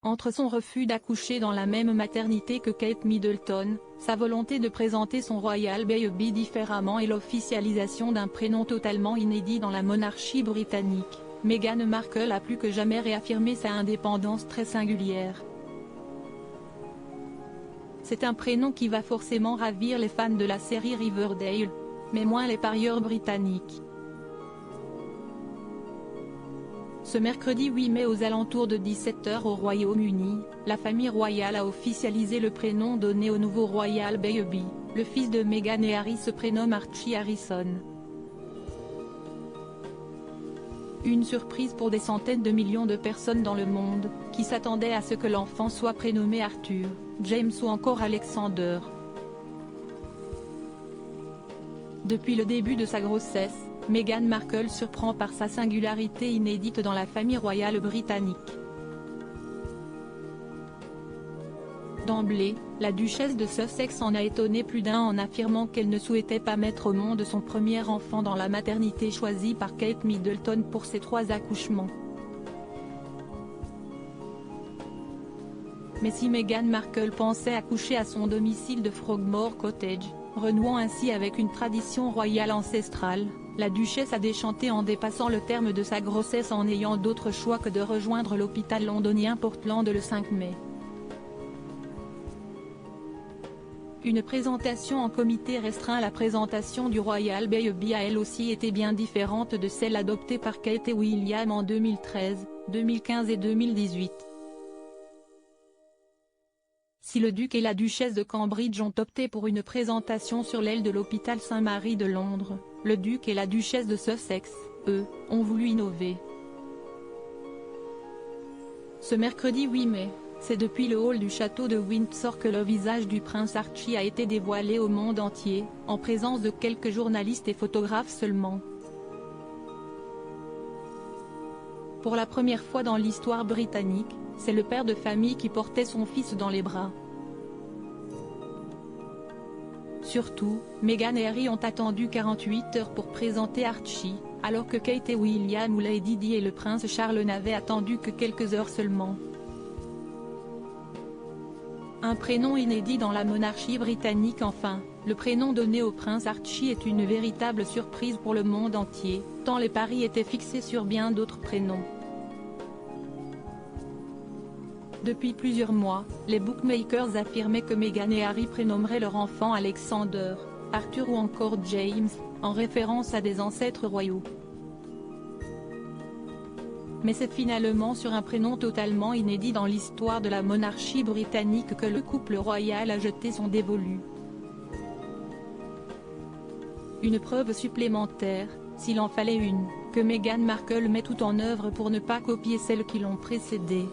Entre son refus d'accoucher dans la même maternité que Kate Middleton, sa volonté de présenter son royal baby différemment et l'officialisation d'un prénom totalement inédit dans la monarchie britannique, Meghan Markle a plus que jamais réaffirmé sa indépendance très singulière. C'est un prénom qui va forcément ravir les fans de la série Riverdale, mais moins les parieurs britanniques. Ce mercredi 8 mai aux alentours de 17 h au Royaume-Uni, la famille royale a officialisé le prénom donné au nouveau royal baby. Le fils de Meghan et Harry se prénomme Archie Harrison. Une surprise pour des centaines de millions de personnes dans le monde, qui s'attendaient à ce que l'enfant soit prénommé Arthur, James ou encore Alexander. Depuis le début de sa grossesse, Meghan Markle surprend par sa singularité inédite dans la famille royale britannique. D'emblée, la duchesse de Sussex en a étonné plus d'un en affirmant qu'elle ne souhaitait pas mettre au monde son premier enfant dans la maternité choisie par Kate Middleton pour ses 3 accouchements. Mais si Meghan Markle pensait accoucher à son domicile de Frogmore Cottage, renouant ainsi avec une tradition royale ancestrale, la duchesse a déchanté en dépassant le terme de sa grossesse en n'ayant d'autre choix que de rejoindre l'hôpital londonien Portland le 5 mai. Une présentation en comité restreint. La présentation du royal baby a elle aussi été bien différente de celle adoptée par Kate et William en 2013, 2015 et 2018. Si le duc et la duchesse de Cambridge ont opté pour une présentation sur l'aile de l'hôpital Saint-Marie de Londres, le duc et la duchesse de Sussex, eux, ont voulu innover. Ce mercredi 8 mai, c'est depuis le hall du château de Windsor que le visage du prince Archie a été dévoilé au monde entier, en présence de quelques journalistes et photographes seulement. Pour la première fois dans l'histoire britannique, c'est le père de famille qui portait son fils dans les bras. Surtout, Meghan et Harry ont attendu 48 heures pour présenter Archie, alors que Kate et William ou Lady Di et le prince Charles n'avaient attendu que quelques heures seulement. Un prénom inédit dans la monarchie britannique enfin, le prénom donné au prince Archie est une véritable surprise pour le monde entier, tant les paris étaient fixés sur bien d'autres prénoms. Depuis plusieurs mois, les bookmakers affirmaient que Meghan et Harry prénommeraient leur enfant Alexander, Arthur ou encore James, en référence à des ancêtres royaux. Mais c'est finalement sur un prénom totalement inédit dans l'histoire de la monarchie britannique que le couple royal a jeté son dévolu. Une preuve supplémentaire, s'il en fallait une, que Meghan Markle met tout en œuvre pour ne pas copier celles qui l'ont précédée.